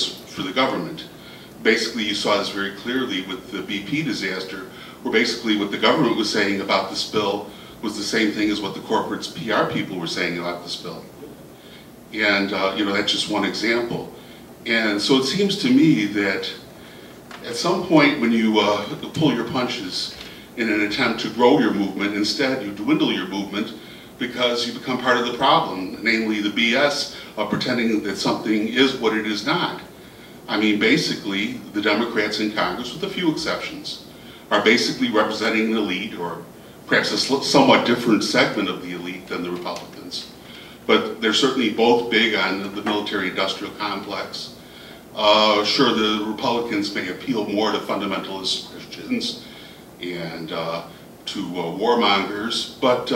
is for the government. Basically, you saw this very clearly with the BP disaster, where basically what the government was saying about this bill was the same thing as what the corporate's PR people were saying about this bill. And you know, that's just one example. And so it seems to me that at some point when you pull your punches in an attempt to grow your movement, instead you dwindle your movement because you become part of the problem, namely the BS of pretending that something is what it is not. I mean, basically, the Democrats in Congress, with a few exceptions, are basically representing an elite, or perhaps a somewhat different segment of the elite than the Republicans. But they're certainly both big on the military-industrial complex. Sure, the Republicans may appeal more to fundamentalist Christians and to warmongers, but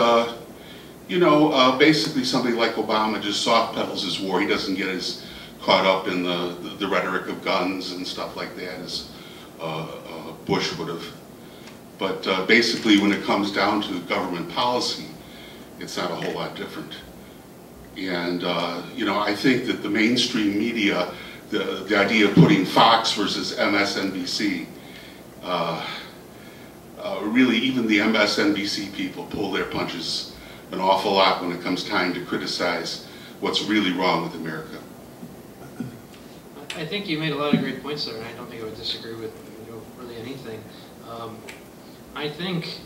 you know, basically somebody like Obama just soft pedals his war. He doesn't get as caught up in the rhetoric of guns and stuff like that as Bush would have. But basically, when it comes down to government policy, it's not a whole lot different. And you know, I think that the mainstream media, the idea of putting Fox versus MSNBC, really even the MSNBC people pull their punches an awful lot when it comes time to criticize what's really wrong with America. I think you made a lot of great points there, and I don't think I would disagree with really anything. I think,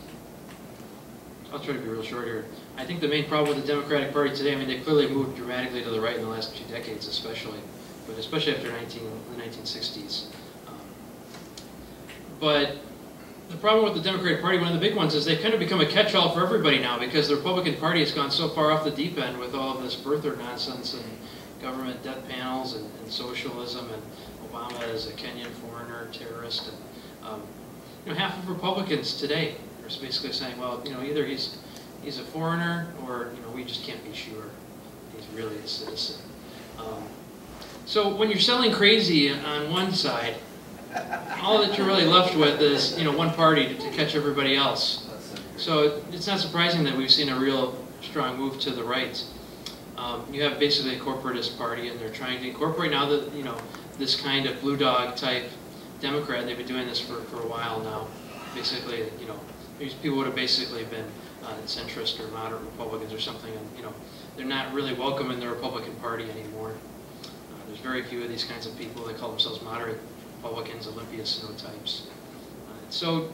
I'll try to be real short here, I think the main problem with the Democratic Party today, I mean, they clearly moved dramatically to the right in the last 2 decades especially, but especially after the 1960s. But the problem with the Democratic Party, one of the big ones, is they've kind of become a catch-all for everybody now, because the Republican Party has gone so far off the deep end with all of this birther nonsense and government debt panels and socialism, and Obama as a Kenyan foreigner, terrorist, and you know, half of Republicans today are basically saying, well, you know, either he's a foreigner, or you know, we just can't be sure he's really a citizen. So when you're selling crazy on one side, all that you're really left with is, you know, one party to catch everybody else. So it's not surprising that we've seen a real strong move to the right. You have basically a corporatist party, and they're trying to incorporate now that, you know, this kind of blue dog type Democrat. They've been doing this for a while now. Basically, you know, these people would have basically been centrist or moderate Republicans or something, and you know, they're not really welcome in the Republican Party anymore. There's very few of these kinds of people. They call themselves moderate Republicans, Olympia types. So,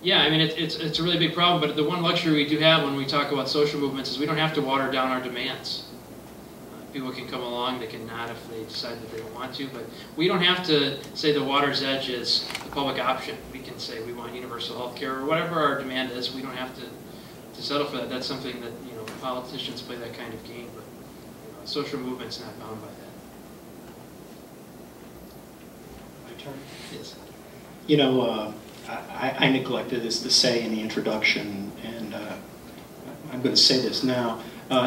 yeah, I mean, it's a really big problem, but the one luxury we do have when we talk about social movements is we don't have to water down our demands. People can come along, they can not if they decide that they don't want to, but we don't have to say the water's edge is the public option. We can say we want universal health care or whatever our demand is. We don't have to settle for that. That's something that, you know, politicians play that kind of game, but you know, social movement's not bound by that. Yes. You know, I neglected this to say in the introduction, and I'm going to say this now.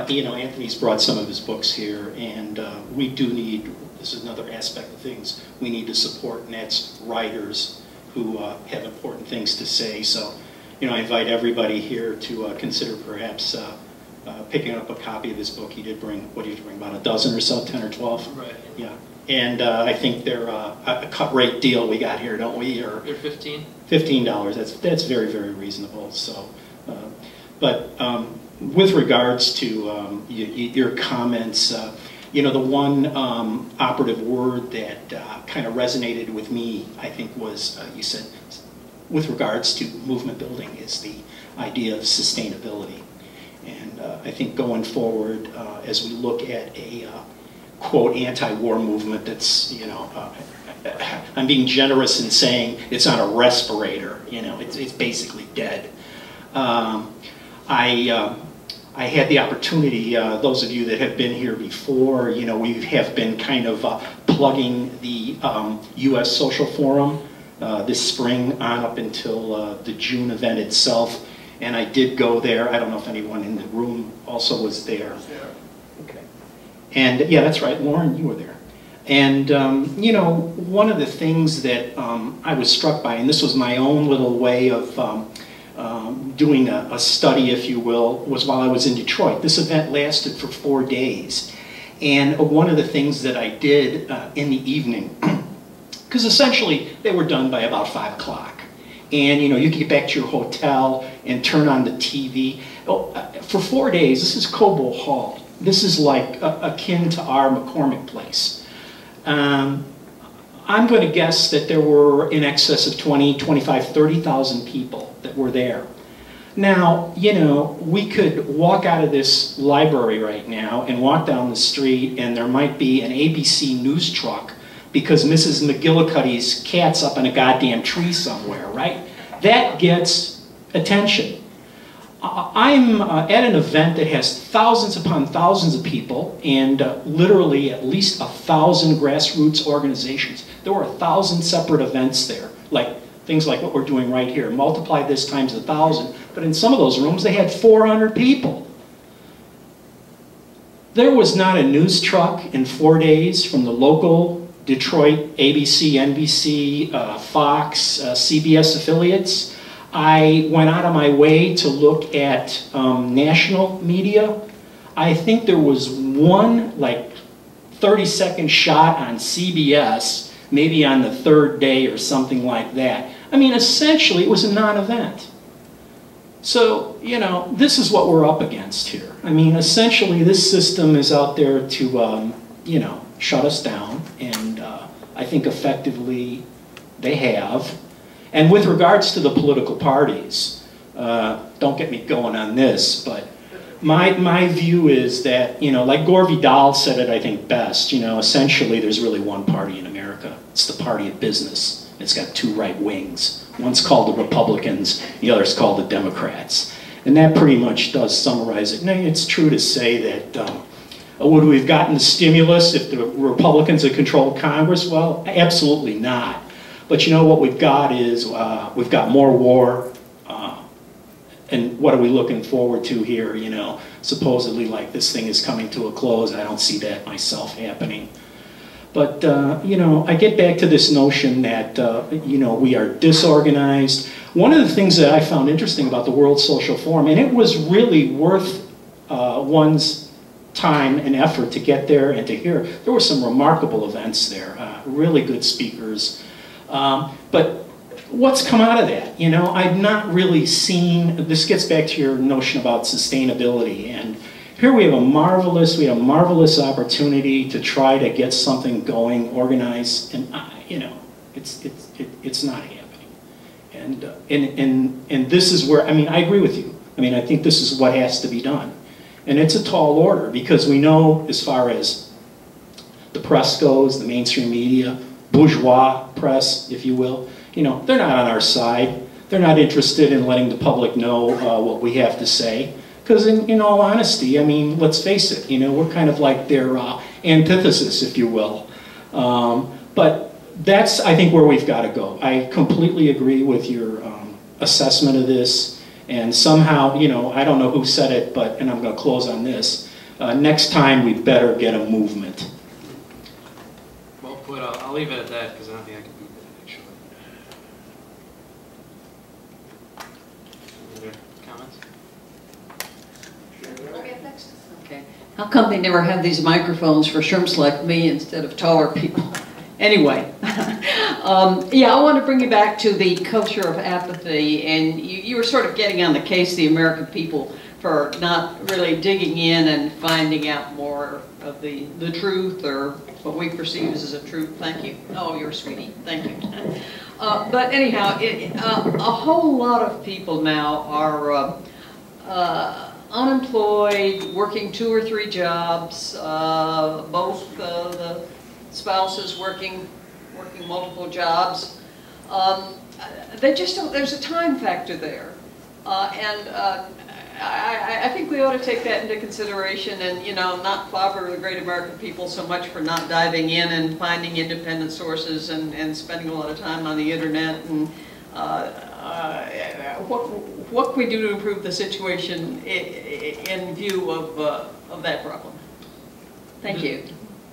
You know, Anthony's brought some of his books here, and we do need, this is another aspect of things, we need to support, and that's writers who have important things to say. So, you know, I invite everybody here to consider perhaps picking up a copy of his book. He did bring, what did he bring, about a dozen or so, 10 or 12? Right. Yeah. And I think they're a cut rate deal we got here, don't we? Or they're $15. $15. That's very, very reasonable. So, but with regards to your comments, you know, the one operative word that kind of resonated with me, I think, was you said, with regards to movement building, is the idea of sustainability. And I think going forward, as we look at a quote anti-war movement that's, you know, I'm being generous in saying it's on a respirator, you know, it's basically dead. I had the opportunity, those of you that have been here before, you know, we have been kind of plugging the U.S. Social Forum this spring on up until the June event itself. And I did go there. I don't know if anyone in the room also was there. Okay. And yeah, that's right, Lauren, you were there. And you know, one of the things that I was struck by, and this was my own little way of doing a study, if you will, was while I was in Detroit. This event lasted for 4 days. And one of the things that I did in the evening, because essentially they were done by about 5 o'clock. And you know, you could get back to your hotel and turn on the TV. Oh, for 4 days, this is Cobo Hall. This is like akin to our McCormick Place. I'm going to guess that there were in excess of 20, 25, 30,000 people that were there. Now, you know, we could walk out of this library right now and walk down the street and there might be an ABC News truck because Mrs. McGillicuddy's cat's up in a goddamn tree somewhere, right? That gets attention. I'm at an event that has thousands upon thousands of people and literally at least 1,000 grassroots organizations. There were 1,000 separate events there, like things like what we're doing right here. Multiply this times 1,000, but in some of those rooms they had 400 people. There was not a news truck in 4 days from the local Detroit, ABC, NBC, Fox, CBS affiliates. I went out of my way to look at national media. I think there was one like 30-second shot on CBS, maybe on the 3rd day or something like that. I mean, essentially it was a non-event. So, you know, this is what we're up against here. I mean, essentially this system is out there to, you know, shut us down, and I think effectively they have. And with regards to the political parties, don't get me going on this, but my view is that, you know, like Gore Vidal said it, I think, best, you know, essentially there's really one party in America. It's the party of business. It's got 2 right wings. One's called the Republicans, the other's called the Democrats. And that pretty much does summarize it. Now, it's true to say that, would we have gotten the stimulus if the Republicans had controlled Congress? Well, absolutely not. But you know what we've got is, we've got more war, and what are we looking forward to here, you know? Supposedly, like, this thing is coming to a close. I don't see that myself happening. But, you know, I get back to this notion that, you know, we are disorganized. One of the things that I found interesting about the World Social Forum, and it was really worth one's time and effort to get there and to hear, there were some remarkable events there, really good speakers. But what's come out of that? You know, I've not really seen, this gets back to your notion about sustainability, and here we have a marvelous opportunity to try to get something going, organized, and you know, it's not happening. And this is where, I mean, I agree with you. I mean, I think this is what has to be done. And it's a tall order, because we know, as far as the press goes, the mainstream media, bourgeois press, if you will, you know, they're not on our side. They're not interested in letting the public know what we have to say. Because in all honesty, I mean, let's face it, you know, we're kind of like their antithesis, if you will. But that's, I think, where we've got to go. I completely agree with your assessment of this. And somehow, you know, I don't know who said it, but, and I'm going to close on this, next time we better get a movement. Well put. I'll leave it at that, because I don't think I can beat that, actually. Any other comments? Okay. How come they never have these microphones for shrimps like me instead of taller people? Anyway, yeah, I want to bring you back to the culture of apathy, and you were sort of getting on the case of the American people for not really digging in and finding out more of the truth, or what we perceive as a truth. Thank you. Oh, you're a sweetie. Thank you. But anyhow, a whole lot of people now are unemployed, working 2 or 3 jobs, both the spouses working multiple jobs. They just don't, there's a time factor there. I think we ought to take that into consideration, and, you know, not clobber the great American people so much for not diving in and finding independent sources and spending a lot of time on the internet, and what can we do to improve the situation in view of that problem? Thank you.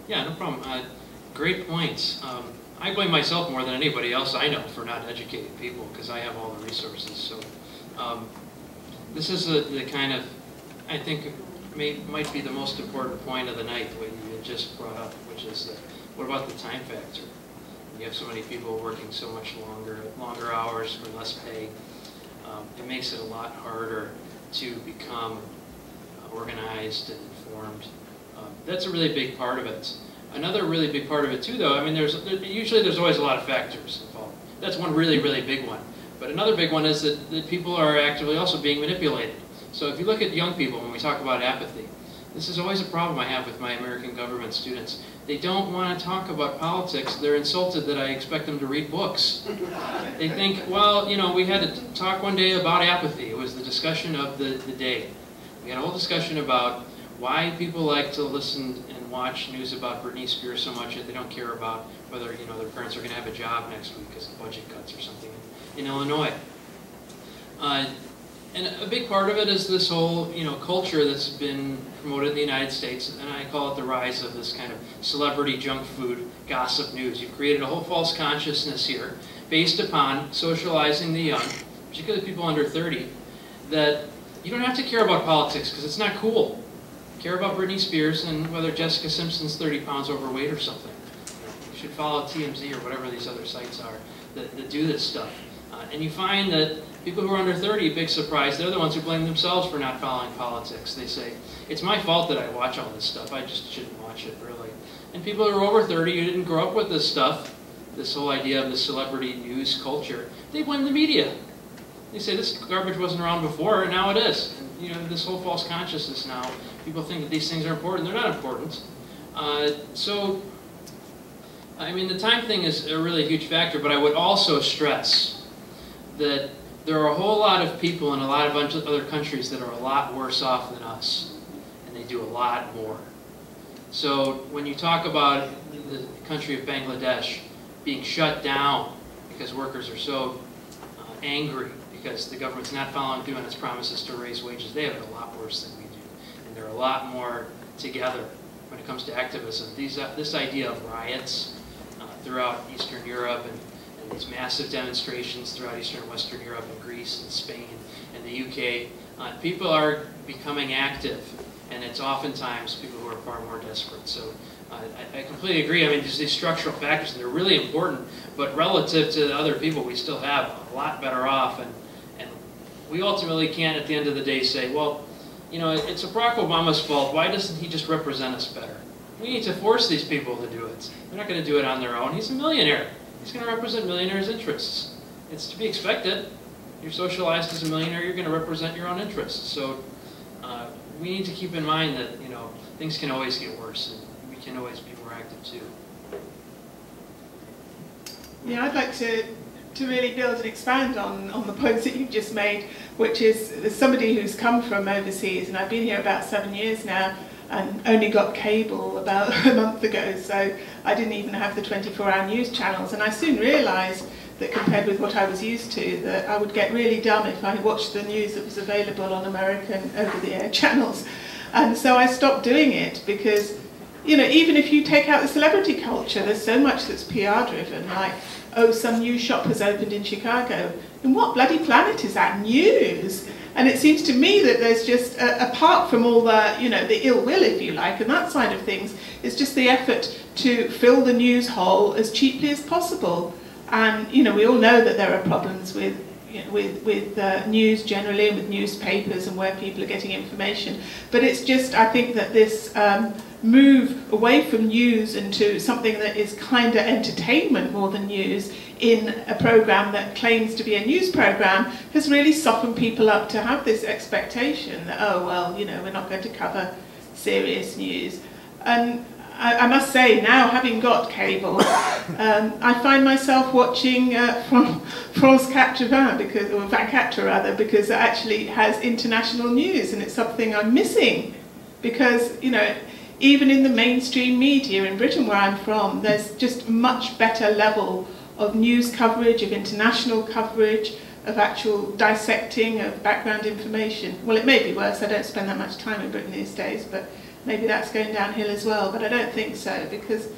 Yeah, no problem. Great points. I blame myself more than anybody else I know for not educating people, because I have all the resources. So this is the kind of, I think, might be the most important point of the night, the way you just brought up, which is what about the time factor? You have so many people working so much longer hours for less pay. It makes it a lot harder to become organized and informed. That's a really big part of it. Another really big part of it too, though, I mean, usually there's always a lot of factors involved. That's one really, really big one. But another big one is that people are actively also being manipulated. So if you look at young people, when we talk about apathy, this is always a problem I have with my American government students. They don't want to talk about politics. They're insulted that I expect them to read books. They think, well, you know, we had to talk one day about apathy. It was the discussion of the day. We had a whole discussion about why people like to listen and watch news about Britney Spears so much that they don't care about whether, you know, their parents are going to have a job next week because of budget cuts or something in Illinois. And a big part of it is this whole, you know, culture that's been promoted in the United States, and I call it the rise of this kind of celebrity junk food gossip news. You've created a whole false consciousness here based upon socializing the young, particularly people under 30, that you don't have to care about politics because it's not cool. Care about Britney Spears and whether Jessica Simpson's 30 pounds overweight or something. You should follow TMZ or whatever these other sites are that do this stuff. And you find that people who are under 30, big surprise, they're the ones who blame themselves for not following politics. They say, it's my fault that I watch all this stuff. I just shouldn't watch it, really. And people who are over 30 who didn't grow up with this stuff, this whole idea of the celebrity news culture, they blame the media. They say, this garbage wasn't around before, and now it is. And, you know, this whole false consciousness now, people think that these things are important. They're not important. So, I mean, the time thing is a really huge factor, but I would also stress that there are a whole lot of people in a lot of other countries that are a lot worse off than us, and they do a lot more. So when you talk about the country of Bangladesh being shut down because workers are so angry because the government's not following through on its promises to raise wages, they have it a lot worse than we do. And they're a lot more together when it comes to activism. This idea of riots throughout Eastern Europe and these massive demonstrations throughout Eastern and Western Europe and Greece and Spain and the UK, people are becoming active, and it's oftentimes people who are far more desperate. So I completely agree. I mean, there's these structural factors, and they're really important, but relative to the other people, we still have a lot better off, and we ultimately can't at the end of the day say, well, you know, it's Barack Obama's fault. Why doesn't he just represent us better? We need to force these people to do it. They're not going to do it on their own. He's a millionaire. He's going to represent millionaires' interests. It's to be expected. You're socialized as a millionaire, you're going to represent your own interests. So we need to keep in mind that, you know, things can always get worse, and we can always be more active too. Yeah, I'd like to really build and expand on the points that you've just made, which is as somebody who's come from overseas, and I've been here about 7 years now, and only got cable about a month ago, so I didn't even have the 24-hour news channels, and I soon realised that compared with what I was used to, that I would get really dumb if I watched the news that was available on American over-the-air channels. And so I stopped doing it because, you know, even if you take out the celebrity culture, there's so much that's PR driven, like, oh, some new shop has opened in Chicago. In what bloody planet is that news? And it seems to me that there's just, apart from all the, you know, the ill will, if you like, and that side of things, it's just the effort to fill the news hole as cheaply as possible. And, you know, we all know that there are problems with, you know, with news generally, and with newspapers and where people are getting information. But it's just, I think that this move away from news into something that is kind of entertainment more than news in a program that claims to be a news program has really softened people up to have this expectation that, oh, well, you know, we're not going to cover serious news. And I must say, now having got cable, I find myself watching France 4, because, or 24 rather, because it actually has international news, and it's something I'm missing. Because, you know, even in the mainstream media in Britain, where I'm from, there's just much better level of news coverage, of international coverage, of actual dissecting of background information. Well, it may be worse. I don't spend that much time in Britain these days, but maybe that's going downhill as well. But I don't think so, because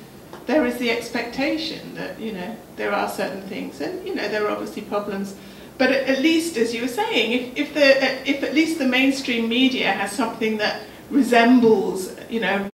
there is the expectation that, you know, there are certain things, and, you know, there are obviously problems. But at least, as you were saying, if at least the mainstream media has something that resembles, you know,